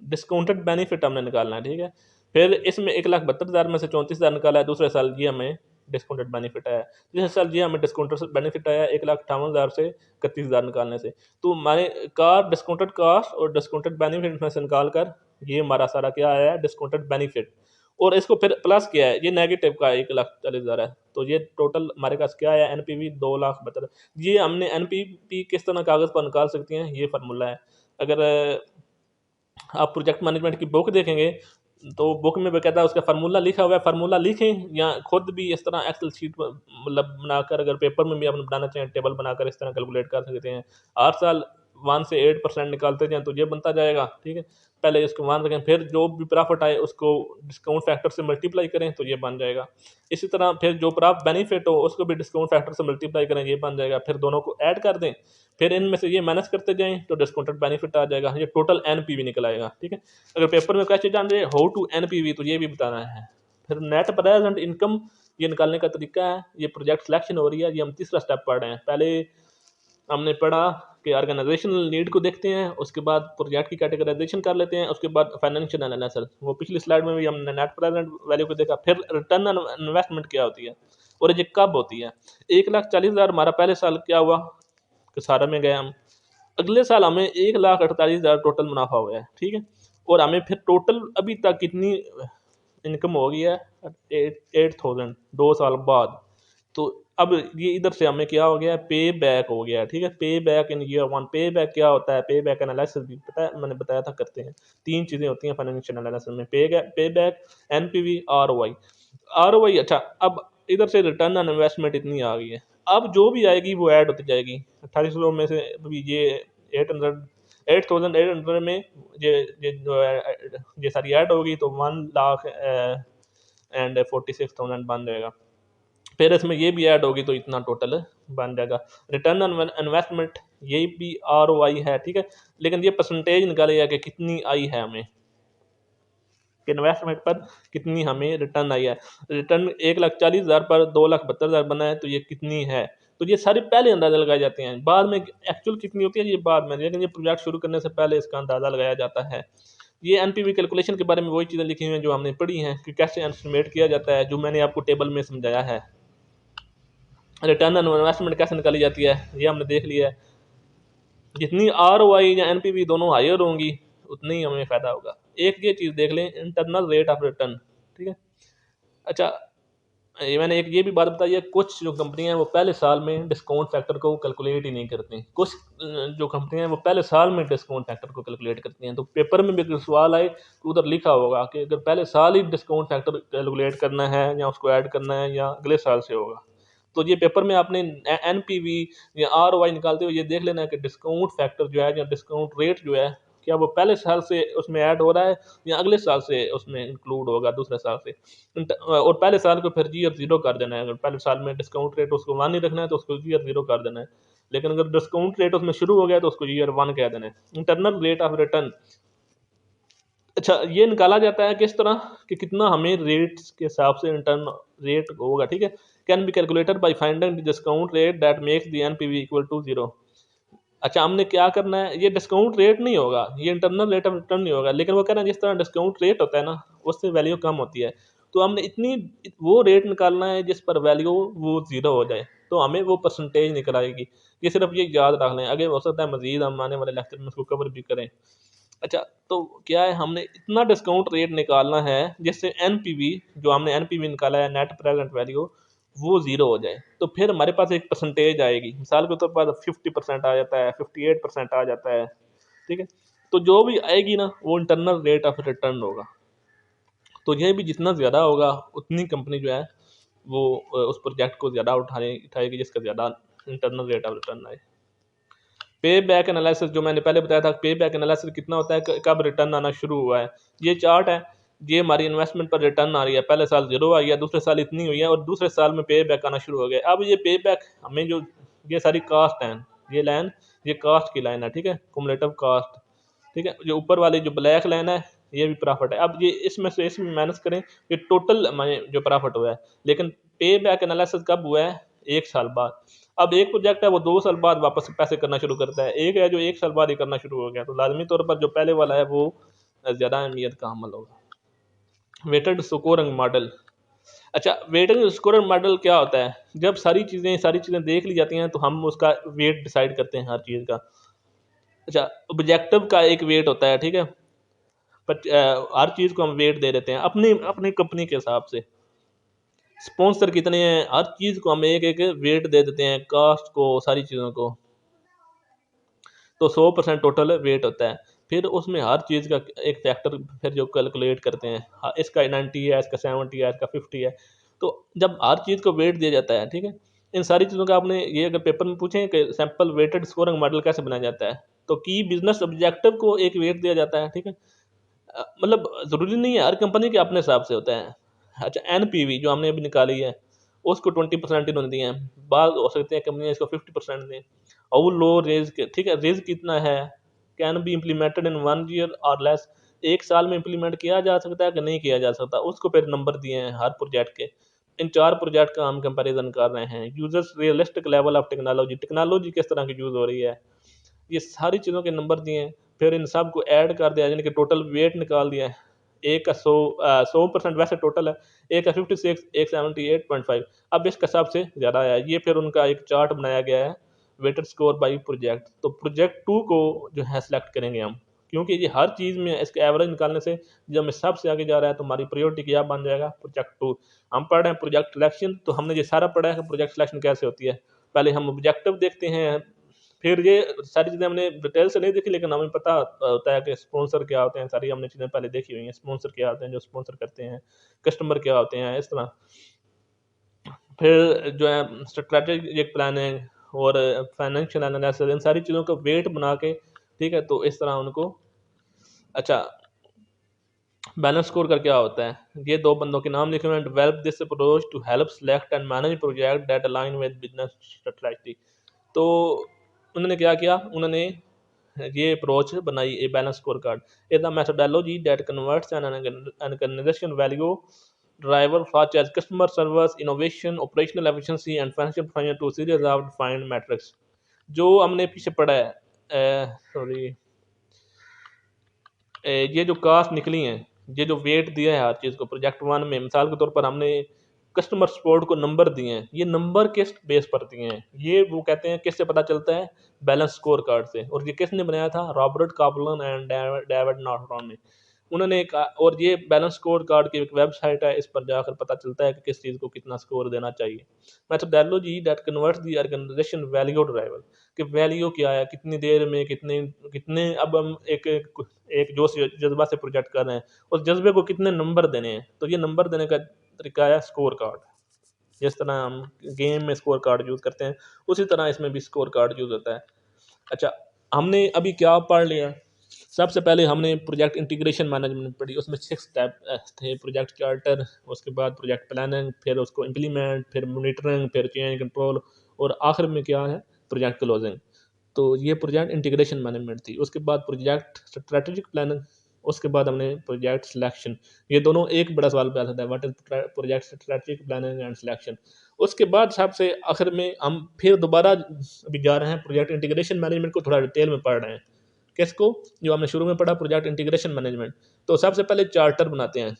डिस्काउंटेड बेनिफिट हमने निकालना है, ठीक है। फिर इसमें 1,72,000 में से 34,000 निकाला है दूसरे साल, ये हमें डिस्काउंटेड बेनिफिट आया। तीसरे साल ये हमें डिस्काउंटेड बेनिफिट आया 1,58,000 से 31,000 निकालने से। तो हमारे कार डिस्काउंटेड कास्ट और डिस्काउंटेड बेनिफिट में से निकाल कर ये हमारा सारा क्या आया है, डिस्काउंटेड बेनिफिट। और इसको फिर प्लस किया है, ये नेगेटिव का 1,40,000 है, तो ये टोटल हमारे पास क्या आया, एनपीवी 2,72,000। ये हमने एनपीवी किस तरह कागज़ पर निकाल सकते हैं, ये फार्मूला है। अगर आप प्रोजेक्ट मैनेजमेंट की बुक देखेंगे तो बुक में बाकायदा उसका फार्मूला लिखा हुआ है, फार्मूला लिखें या खुद भी इस तरह एक्सेल शीट मतलब बनाकर, अगर पेपर में भी आप बनाना चाहें टेबल बनाकर इस तरह कैलकुलेट कर सकते हैं। हर साल 1 से 8% निकालते जाएं तो ये बनता जाएगा, ठीक है। पहले इसको 1 रखें, फिर जो भी प्रॉफिट आए उसको डिस्काउंट फैक्टर से मल्टीप्लाई करें तो ये बन जाएगा। इसी तरह फिर जो प्रॉफिट बेनिफिट हो उसको भी डिस्काउंट फैक्टर से मल्टीप्लाई करें, ये बन जाएगा। फिर दोनों को ऐड कर दें, फिर इनमें से ये माइनस करते जाएं तो डिस्काउंटेड बेनिफिट आ जाएगा, ये टोटल एनपीवी निकल आएगा, ठीक है। अगर पेपर में क्वेश्चन जान रहे हाउ टू एनपीवी तो ये भी बताना है। फिर नेट प्रेजेंट इनकम ये निकालने का तरीका है। ये प्रोजेक्ट सिलेक्शन हो रही है, ये हम तीसरा स्टेप पढ़ रहे हैं। पहले हमने पढ़ा कि ऑर्गेनाइजेशनल नीड को देखते हैं, उसके बाद प्रोजेक्ट की कैटेगराइजेशन कर लेते हैं, उसके बाद फाइनेंशियल एनालिसिस। वो पिछली स्लाइड में भी हमने नेट प्रेजेंट वैल्यू को देखा। फिर रिटर्न ऑन इन्वेस्टमेंट क्या होती है और ये कब होती है। 1,40,000 हमारा पहले साल क्या हुआ कि सारा में गए हम, अगले साल हमें 1,48,000 टोटल मुनाफा हुआ है, ठीक है। और हमें फिर टोटल अभी तक कितनी इनकम हो गई है, 8,000 2 साल बाद। तो अब ये इधर से हमें क्या हो गया, पे बैक हो गया, ठीक है। पे बैक इन ईयर 1। पे बैक क्या होता है, पे बैक एनालिसिस भी पता है, मैंने बताया था करते हैं। 3 चीज़ें होती हैं फाइनेंशियल एनालिसिस में, पे बैक, एनपीवी, आरओआई। आरओआई, अच्छा अब इधर से रिटर्न ऑन इन्वेस्टमेंट इतनी आ गई है, अब जो भी आएगी वो ऐड होती जाएगी। 2800 में से अभी ये 8,800 में ये सारी ऐड होगी तो 1,46,000 बन जाएगा। फिर इसमें ये भी ऐड होगी तो इतना टोटल बन जाएगा। रिटर्न ऑन इन्वेस्टमेंट ये भी आरओआई है, ठीक है। लेकिन ये परसेंटेज निकालेगा कि कितनी आई है हमें, इन्वेस्टमेंट पर कितनी हमें रिटर्न आई है। रिटर्न 1,40,000 पर 2,72,000 बना है तो ये कितनी है। तो ये सारे पहले अंदाजा लगाए जाते हैं, बाद में एक्चुअल कितनी होती है ये बाद में, लेकिन ये प्रोजेक्ट शुरू करने से पहले इसका अंदाजा लगाया जाता है। ये एनपीवी कैलकुलेशन के बारे में वही चीज़ें लिखी हुई हैं जो हमने पढ़ी हैं कि कैसे एस्टिमेट किया जाता है, जो मैंने आपको टेबल में समझाया है। रिटर्न ऑन इन्वेस्टमेंट कैसे निकाली जाती है ये हमने देख लिया है। जितनी आरओआई या एनपीवी दोनों हायर होंगी उतनी ही हमें फ़ायदा होगा। एक ये चीज़ देख लें, इंटरनल रेट ऑफ रिटर्न, ठीक है। अच्छा, ये मैंने एक ये भी बात बताई है, कुछ जो कंपनियां हैं वो पहले साल में डिस्काउंट फैक्टर को कैलकुलेट ही नहीं करती। कुछ जो कंपनियां हैं वो पहले साल में डिस्काउंट फैक्टर को कैलकुलेट करती हैं। तो पेपर में भी अगर सवाल आए तो उधर लिखा होगा कि अगर पहले साल ही डिस्काउंट फैक्टर कैलकुलेट करना है या उसको ऐड करना है या अगले साल से होगा। तो ये पेपर में आपने एनपीवी या आरओआई निकालते हुए ये देख लेना है कि डिस्काउंट फैक्टर जो है या डिस्काउंट रेट जो है क्या वो पहले साल से उसमें ऐड हो रहा है या अगले साल से उसमें इंक्लूड होगा दूसरे साल से। और पहले साल को फिर ईयर 0 कर देना है। अगर पहले साल में डिस्काउंट रेट उसको 1 ही रखना है तो उसको ईयर 0 कर देना है। लेकिन अगर डिस्काउंट रेट उसमें शुरू हो गया तो उसको ईयर 1 कह देना है। इंटरनल रेट ऑफ रिटर्न, अच्छा ये निकाला जाता है किस तरह कि कितना हमें रेट्स के हिसाब से इंटरन रेट होगा, ठीक है। Can be calculated by finding the discount rate that makes the NPV equal to 0। अच्छा हमने क्या करना है, ये डिस्काउंट रेट नहीं होगा, ये इंटरनल रेट ऑफ रिटर्न नहीं होगा, लेकिन वो कह रहे हैं जिस तरह डिस्काउंट रेट होता है ना उससे वैल्यू कम होती है। तो हमने इतनी वो रेट निकालना है जिस पर वैल्यू वो 0 हो जाए, तो हमें वो परसेंटेज निकल आएगी। ये सिर्फ ये याद रख लें, आगे हो सकता है मजीद हम आने वाले लेक्चर में उसको कवर भी करें। अच्छा तो क्या है, हमने इतना डिस्काउंट रेट निकालना है जिससे एनपीवी जो हमने एनपीवी निकाला है नेट प्रेजेंट वैल्यू वो 0 हो जाए। तो फिर हमारे पास एक परसेंटेज आएगी, मिसाल के तौर पर 50% आ जाता है, 58% आ जाता है, ठीक है। तो जो भी आएगी ना वो इंटरनल रेट ऑफ रिटर्न होगा। तो ये भी जितना ज़्यादा होगा उतनी कंपनी जो है वो उस प्रोजेक्ट को ज़्यादा उठाएगी जिसका ज़्यादा इंटरनल रेट ऑफ रिटर्न आए। पे बैक एनालिसिस जो मैंने पहले बताया था, पे बैक एनालिसिस कितना होता है, कब रिटर्न आना शुरू हुआ है। ये चार्ट है, ये हमारी इन्वेस्टमेंट पर रिटर्न आ रही है। पहले साल 0 आई है, दूसरे साल इतनी हुई है और दूसरे साल में पे बैक आना शुरू हो गया। अब ये पे बैक हमें जो ये सारी कास्ट हैं, ये लाइन ये कास्ट की लाइन है, ठीक है, कुमुलेटिव कास्ट, ठीक है। जो ऊपर वाली जो ब्लैक लाइन है ये भी प्रॉफिट है। अब ये इसमें से इसमें माइनस करें कि टोटल हमें जो प्रॉफिट हुआ है, लेकिन पे बैक एनालिसिस कब हुआ है, 1 साल बाद। अब एक प्रोजेक्ट है वो 2 साल बाद वापस पैसे करना शुरू करता है, एक है जो 1 साल बाद ही करना शुरू हो गया, तो लाजमी तौर पर जो पहले वाला है वो ज़्यादा अहमियत का हमल होगा। वेटेड स्कोरिंग मॉडल, अच्छा वेटेड स्कोरिंग मॉडल क्या होता है, जब सारी चीज़ें देख ली जाती हैं तो हम उसका वेट डिसाइड करते हैं हर चीज़ का। अच्छा ऑब्जेक्टिव का एक वेट होता है, ठीक है, हर चीज़ को हम वेट दे देते हैं अपनी अपनी कंपनी के हिसाब से। स्पॉन्सर कितने हैं, हर चीज़ को हम एक एक वेट दे देते हैं, कास्ट को, सारी चीज़ों को। तो 100% टोटल वेट होता है। फिर उसमें हर चीज़ का एक फैक्टर फिर जो कैलकुलेट करते हैं, हाँ, इसका 90 है, इसका 70 है, इसका 50 है। तो जब हर चीज़ को वेट दिया जाता है, ठीक है, इन सारी चीज़ों का आपने ये अगर पेपर में पूछें कि सैंपल वेटेड स्कोरिंग मॉडल कैसे बनाया जाता है, तो की बिजनेस ऑब्जेक्टिव को एक वेट दिया जाता है, ठीक है। मतलब ज़रूरी नहीं है, हर कंपनी के अपने हिसाब से होता है। अच्छा, एनपीवी जो हमने अभी निकाली है, उसको 20% इन्होंने दिए हैं। बाद हो सकते हैं कंपनियाँ इसको 50% दें। और लो रेज़ के, ठीक है, रेज़ कितना है, can be implemented in 1 year और लेस। 1 साल में इम्प्लीमेंट किया जा सकता है कि नहीं किया जा सकता, उसको फिर नंबर दिए हैं हर प्रोजेक्ट के। इन 4 प्रोजेक्ट का हम कंपैरिज़न कर रहे हैं। Users realistic level of technology, technology किस तरह की यूज़ हो रही है, ये सारी चीज़ों के नंबर दिए हैं। फिर इन सब को ऐड कर दिया, यानी कि टोटल वेट निकाल दिया है। एक का 100% वैसे टोटल है, एक का 56, एक 78.5। अब इसका सबसे ज़्यादा है। ये फिर उनका एक चार्ट बनाया गया है, वेटेड स्कोर बाई प्रोजेक्ट। तो प्रोजेक्ट 2 को जो है सेलेक्ट करेंगे हम, क्योंकि ये हर चीज़ में इसका एवरेज निकालने से जब हमें सबसे आगे जा रहा है तो हमारी प्रायोरिटी क्या बन जाएगा, प्रोजेक्ट 2। हम पढ़ रहे हैं प्रोजेक्ट सिलेक्शन, तो हमने ये सारा पढ़ा है कि प्रोजेक्ट सिलेक्शन कैसे होती है। पहले हम ऑब्जेक्टिव देखते हैं, फिर ये सारी चीज़ें हमने डिटेल से नहीं देखी, लेकिन हमें पता होता है कि स्पॉन्सर क्या होते हैं, सारी हमने चीज़ें पहले देखी हुई हैं। स्पॉन्सर क्या होते हैं, जो स्पॉन्सर करते हैं, कस्टमर क्या होते हैं, इस तरह। फिर जो है स्ट्रैटेजिक प्लानिंग और फाइनेंशियल एनालिसिस, इन सारी चीज़ों का वेट बना के, ठीक है, तो इस तरह उनको। अच्छा, बैलेंस स्कोर का क्या होता है, ये दो बंदों के नाम लिखे हुए हैं। Develop this approach to help select and manage project that align with business strategy. तो उन्होंने क्या किया, उन्होंने ये अप्रोच बनाई, a balance score card is the methodology that converts an organisation value driver such as customer service, innovation, operational efficiency and financial performance to series of defined metrics। जो हमने पीछे पढ़ा है, सॉरी, ये जो कास्ट निकली हैं, ये जो वेट दिया है हर चीज़ को, प्रोजेक्ट 1 में मिसाल के तौर पर हमने कस्टमर सपोर्ट को नंबर दिए हैं। ये नंबर किस बेस पर दिए हैं, ये वो कहते हैं किससे पता चलता है, बैलेंस स्कोर कार्ड से। और ये किसने बनाया था, रॉबर्ट कापलन एंड डेविड नॉर्टन ने। उन्होंने कहा, और ये बैलेंस स्कोर कार्ड की एक वेबसाइट है, इस पर जाकर पता चलता है कि किस चीज़ को कितना स्कोर देना चाहिए। Methodology that converts the organisation value driver, कि वैल्यू क्या है, कितनी देर में कितने कितने। अब हम एक जोश जज्बा से प्रोजेक्ट कर रहे हैं, उस जज्बे को कितने नंबर देने हैं, तो ये नंबर देने का तरीका है स्कोर कार्ड। जिस तरह हम गेम में स्कोर कार्ड यूज़ करते हैं, उसी तरह इसमें भी स्कोर कार्ड यूज़ होता है। अच्छा, हमने अभी क्या पढ़ लिया, सबसे पहले हमने प्रोजेक्ट इंटीग्रेशन मैनेजमेंट पढ़ी, उसमें 6 स्टेप थे। प्रोजेक्ट चार्टर, उसके बाद प्रोजेक्ट प्लानिंग, फिर उसको इम्प्लीमेंट, फिर मॉनिटरिंग, फिर चेंज कंट्रोल, और आखिर में क्या है, प्रोजेक्ट क्लोजिंग। तो ये प्रोजेक्ट इंटीग्रेशन मैनेजमेंट थी। उसके बाद प्रोजेक्ट स्ट्रेटेजिक प्लानिंग, उसके बाद हमने प्रोजेक्ट सिलेक्शन। ये दोनों एक बड़ा सवाल पैदा होता है, what is project strategic planning and selection. उसके बाद सबसे आखिर में हम फिर दोबारा अभी जा रहे हैं प्रोजेक्ट इंटीग्रेशन मैनेजमेंट को थोड़ा डिटेल में पढ़ रहे हैं। किसको, जो हमने शुरू में पढ़ा, प्रोजेक्ट इंटीग्रेशन मैनेजमेंट। तो सबसे पहले चार्टर बनाते हैं।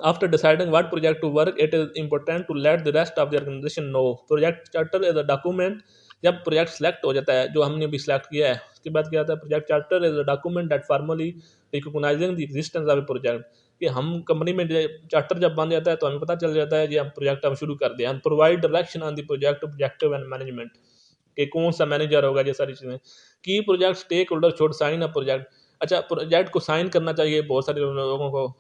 After deciding what project to work, it is important to let the rest of the organization know। Project charter is a document. जब प्रोजेक्ट सेलेक्ट हो जाता है, जो हमने भी सिलेक्ट किया है, उसके बाद क्या आता है, project charter is a document that formally recognising the existence of A project. कि हम कंपनी में चार्टर जब बन जाता है तो हमें पता चल जाता है कि हम प्रोजेक्ट हम शुरू कर दिया। हम provide direction on the project objective and management, कि कौन सा मैनेजर होगा, ये सारी चीज़ें। Key project stakeholder should sign a project. अच्छा, प्रोजेक्ट को साइन करना चाहिए बहुत सारे लोगों को।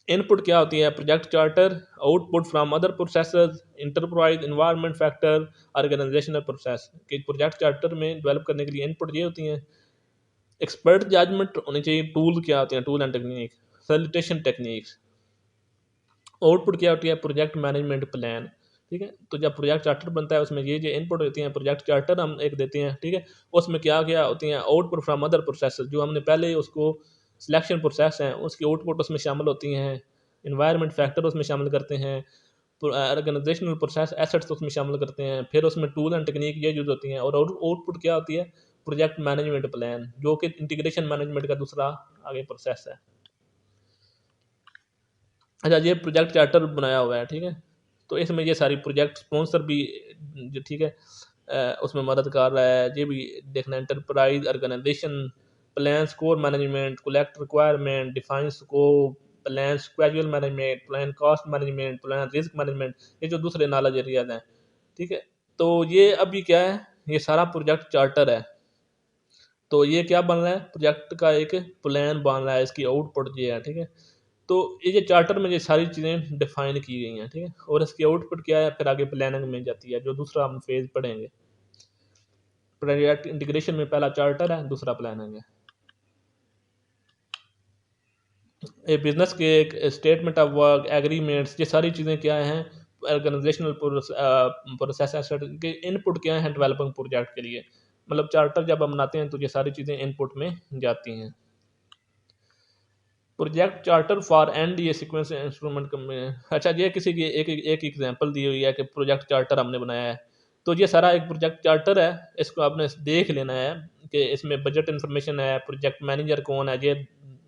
इनपुट क्या होती है, project charter, output from other processes, enterprise environment factor, organisational process. कि प्रोजेक्ट चार्टर में डेवलप करने के लिए इनपुट ये होती हैं। एक्सपर्ट जजमेंट होनी चाहिए। टूल क्या होते हैं, tool and technique, facilitation techniques. Output क्या होती है, प्रोजेक्ट मैनेजमेंट प्लान। ठीक है, तो जब प्रोजेक्ट चार्टर बनता है, उसमें ये जो इनपुट होती हैं, प्रोजेक्ट चार्टर हम एक देते हैं, ठीक है। उसमें क्या क्या होती हैं, आउटपुट फ्रॉम अदर प्रोसेस, जो हमने पहले उसको सिलेक्शन प्रोसेस है, उसकी आउटपुट उसमें शामिल होती हैं। इन्वायरमेंट फैक्टर उसमें शामिल करते हैं। ऑर्गेनाइजेशनल प्रोसेस एसेट्स उसमें शामिल करते हैं। फिर उसमें टूल एंड टेक्निक ये यूज़ होती हैं। और आउटपुट क्या होती है, प्रोजेक्ट मैनेजमेंट प्लान, जो कि इंटीग्रेशन मैनेजमेंट का दूसरा आगे प्रोसेस है। अच्छा, ये प्रोजेक्ट चार्टर बनाया हुआ है, ठीक है। तो इसमें ये सारी प्रोजेक्ट स्पॉन्सर भी जो, ठीक है, उसमें मदद कर रहा है। ये भी देखना, enterprise organisation plan, score management, collect requirement, define scope, plan schedule management, plan cost management, plan risk management, ये जो दूसरे नॉलेज एरियाज हैं, ठीक है। तो ये अभी क्या है, ये सारा प्रोजेक्ट चार्टर है। तो ये क्या बन रहा है, प्रोजेक्ट का एक प्लान बन रहा है, इसकी आउटपुट ये है, ठीक है। तो ये चार्टर में ये सारी चीज़ें डिफाइन की गई हैं, ठीक है, और इसकी आउटपुट क्या है, फिर आगे प्लानिंग में जाती है, जो दूसरा हम फेज पढ़ेंगे। प्रोजेक्ट इंटीग्रेशन में पहला चार्टर है, दूसरा प्लानिंग है। ए बिजनेस के एक स्टेटमेंट ऑफ वर्क, एग्रीमेंट्स, ये सारी चीज़ें क्या हैं, ऑर्गेनाइजेशनल प्रोसेस के इनपुट क्या है डेवलपिंग प्रोजेक्ट के लिए। मतलब चार्टर जब हम बनाते हैं तो ये सारी चीज़ें इनपुट में जाती हैं। प्रोजेक्ट चार्टर फॉर एंड ये सीक्वेंस इंस्ट्रूमेंट में, अच्छा ये किसी की एक एग्जांपल दी हुई है कि प्रोजेक्ट चार्टर हमने बनाया है, तो ये सारा एक प्रोजेक्ट चार्टर है, इसको आपने देख लेना है कि इसमें बजट इन्फॉर्मेशन है, प्रोजेक्ट मैनेजर कौन है ये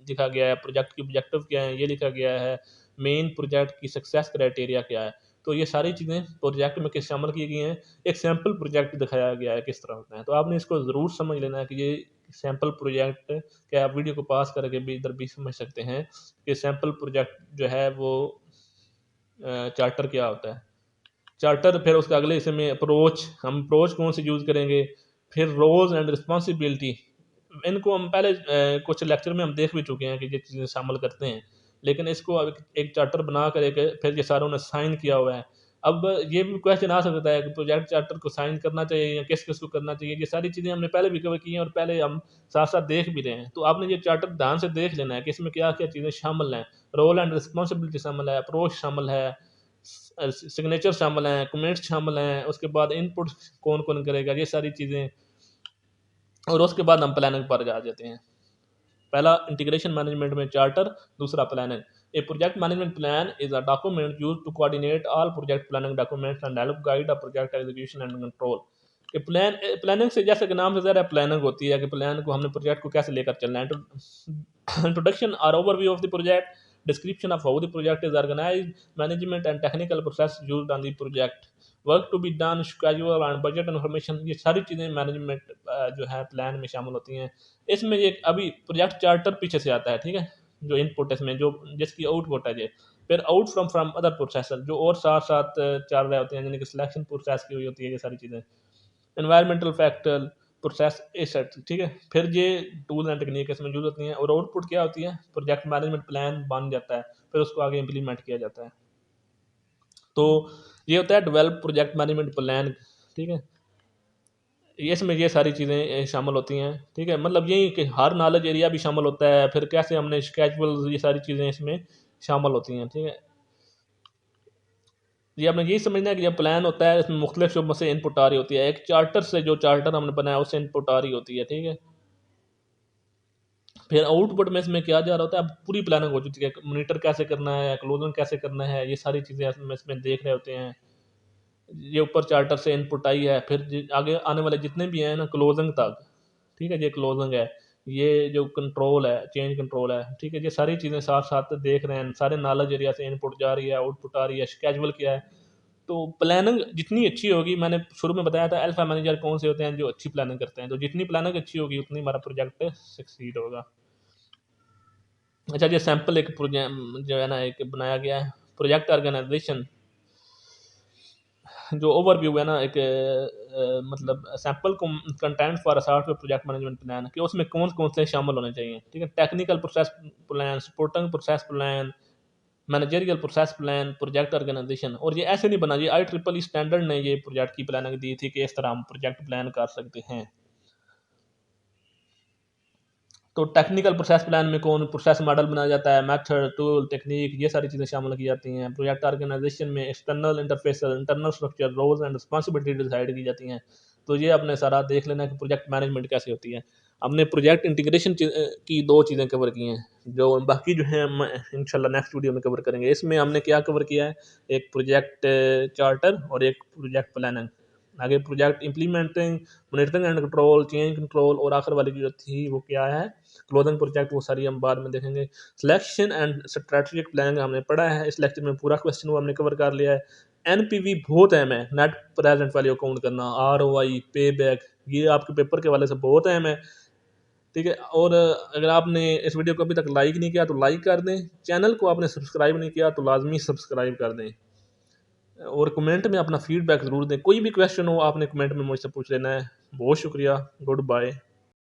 लिखा गया है, प्रोजेक्ट की ऑब्जेक्टिव क्या है ये लिखा गया है, मेन प्रोजेक्ट की सक्सेस क्राइटेरिया क्या है। तो ये सारी चीज़ें प्रोजेक्ट में किस शामिल की गई हैं, एक सैम्पल प्रोजेक्ट दिखाया गया है किस तरह होता है, तो आपने इसको ज़रूर समझ लेना है कि ये सैम्पल प्रोजेक्ट, क्या आप वीडियो को पास करके भी इधर भी समझ सकते हैं कि सैम्पल प्रोजेक्ट जो है वो चार्टर क्या होता है। चार्टर फिर उसका अगले हिस्से में अप्रोच, हम अप्रोच कौन से यूज़ करेंगे, फिर रोल्स एंड रिस्पॉन्सिबिलिटी, इनको हम पहले कुछ लेक्चर में हम देख भी चुके हैं कि ये चीज़ें शामिल करते हैं, लेकिन इसको अब एक चार्टर बना कर एक फिर ये सारों ने साइन किया हुआ है। अब ये भी क्वेश्चन आ सकता है कि प्रोजेक्ट चार्टर को साइन करना चाहिए या किस किस को करना चाहिए, ये सारी चीज़ें हमने पहले भी कवर की हैं और पहले हम साथ साथ देख भी रहे हैं, तो आपने ये चार्टर ध्यान से देख लेना है कि इसमें क्या क्या चीज़ें शामिल हैं। रोल एंड रिस्पॉन्सिबिलिटी शामिल है, अप्रोच शामिल है, सिग्नेचर शामिल हैं, कमेंट्स शामिल हैं, उसके बाद इनपुट कौन कौन करेगा, ये सारी चीज़ें, और उसके बाद हम प्लानिंग पर आ जाते हैं। पहला इंटीग्रेशन मैनेजमेंट में चार्टर, दूसरा planning. A project management plan is a document use to coordinate all project planning documents and help guide a project execution and control. कि प्लानिंग से जैसे कि नाम से ज़रा प्लानिंग होती है कि प्लान को हमने प्रोजेक्ट को कैसे लेकर चलना है। इंट्रोडक्शन और overview of the project, description of how the project is organised, management and technical process used on the project, work to be done, schedule and budget information, ये सारी चीज़ें मैनेजमेंट जो है प्लान में शामिल होती हैं। इसमें ये अभी प्रोजेक्ट चार्टर पीछे से आता है, ठीक है, जो इनपुट इसमें जो जिसकी आउटपुट है ये, फिर आउट फ्रॉम अदर प्रोसेसर जो और साथ साथ चल रहे होते हैं, यानी कि सिलेक्शन प्रोसेस की हुई होती है ये सारी चीज़ें, एनवायरमेंटल फैक्टर, प्रोसेस एसेट, ठीक है, फिर ये टूल एंड टेक्निक इसमें यूज होती हैं, और आउटपुट क्या होती है, प्रोजेक्ट मैनेजमेंट प्लान बन जाता है, फिर उसको आगे इम्प्लीमेंट किया जाता है। तो ये होता है डेवलप प्रोजेक्ट मैनेजमेंट प्लान, ठीक है, इसमें ये सारी चीज़ें शामिल होती हैं, ठीक है, मतलब यही कि हर नॉलेज एरिया भी शामिल होता है, फिर कैसे हमने स्केजुअल, ये सारी चीज़ें इसमें शामिल होती हैं, ठीक है। ये आपने यही समझना है कि जब प्लान होता है इसमें मुख्तलिफ शुबों से इनपुट आ रही होती है, एक चार्टर से जो चार्टर हमने बनाया उससे इनपुट आ रही होती है, ठीक है, फिर आउटपुट में इसमें क्या जा रहा होता है, अब पूरी प्लानिंग हो चुकी है, मॉनिटर कैसे करना है, क्लोजिंग कैसे करना है, ये सारी चीज़ें इसमें देख रहे होते हैं। ये ऊपर चार्टर से इनपुट आई है, फिर आगे आने वाले जितने भी हैं ना क्लोजिंग तक, ठीक है, ये क्लोजिंग है, ये जो कंट्रोल है, चेंज कंट्रोल है, ठीक है, ये सारी चीज़ें साथ साथ देख रहे हैं, सारे नॉलेज एरिया से इनपुट जा रही है, आउटपुट आ रही है, स्केजुअल क्या है। तो प्लानिंग जितनी अच्छी होगी, मैंने शुरू में बताया था अल्फा मैनेजर कौन से होते हैं जो अच्छी प्लानिंग करते हैं, तो जितनी प्लानिंग अच्छी होगी उतनी हमारा प्रोजेक्ट सक्सीड होगा। अच्छा, ये सैम्पल एक प्रोजेक्ट जो है ना एक बनाया गया है, प्रोजेक्ट ऑर्गेनाइजेशन, जो ओवरव्यू है ना एक मतलब sample content for a software project management plan, कि उसमें कौन कौन से शामिल होने चाहिए, ठीक है, technical process plan, supporting process plan, managerial process plan, project organisation. और ये ऐसे नहीं बना, ये IEEE स्टैंडर्ड ने ये प्रोजेक्ट की प्लानिंग दी थी कि इस तरह हम प्रोजेक्ट प्लान कर सकते हैं। तो टेक्निकल प्रोसेस प्लान में कौन प्रोसेस मॉडल बनाया जाता है, मेथड, टूल, टेक्निक, ये सारी चीज़ें शामिल की जाती हैं। प्रोजेक्ट ऑर्गेनाइजेशन में external interface, internal structure, roles and responsibility decide की जाती हैं। तो ये अपने सारा देख लेना कि प्रोजेक्ट मैनेजमेंट कैसे होती है। हमने प्रोजेक्ट इंटीग्रेशन की दो चीज़ें कवर की हैं, जो बाकी जो है हम इंशाल्लाह नेक्स्ट वीडियो में कवर करेंगे। इसमें हमने क्या कवर किया है, एक प्रोजेक्ट चार्टर और एक प्रोजेक्ट प्लानिंग, आगे project implementing, monitoring and control, change control, और आखिर वाली जो थी वो क्या है, क्लोजिंग प्रोजेक्ट, वो सारी हम बाद में देखेंगे। सिलेक्शन एंड स्ट्रेटेजिक प्लानिंग हमने पढ़ा है, इस लेक्चर में पूरा क्वेश्चन वो हमने कवर कर लिया है। NPV बहुत अहम है, नेट प्रेजेंट वैल्यू काउंट करना, ROI, पे बैक, ये आपके पेपर के वाले से बहुत अहम है, ठीक है। और अगर आपने इस वीडियो को अभी तक लाइक नहीं किया तो लाइक कर दें, चैनल को आपने सब्सक्राइब नहीं किया तो लाजमी सब्सक्राइब कर दें, और कमेंट में अपना फीडबैक ज़रूर दें, कोई भी क्वेश्चन हो आपने कमेंट में मुझसे पूछ लेना है। बहुत शुक्रिया, गुड बाय।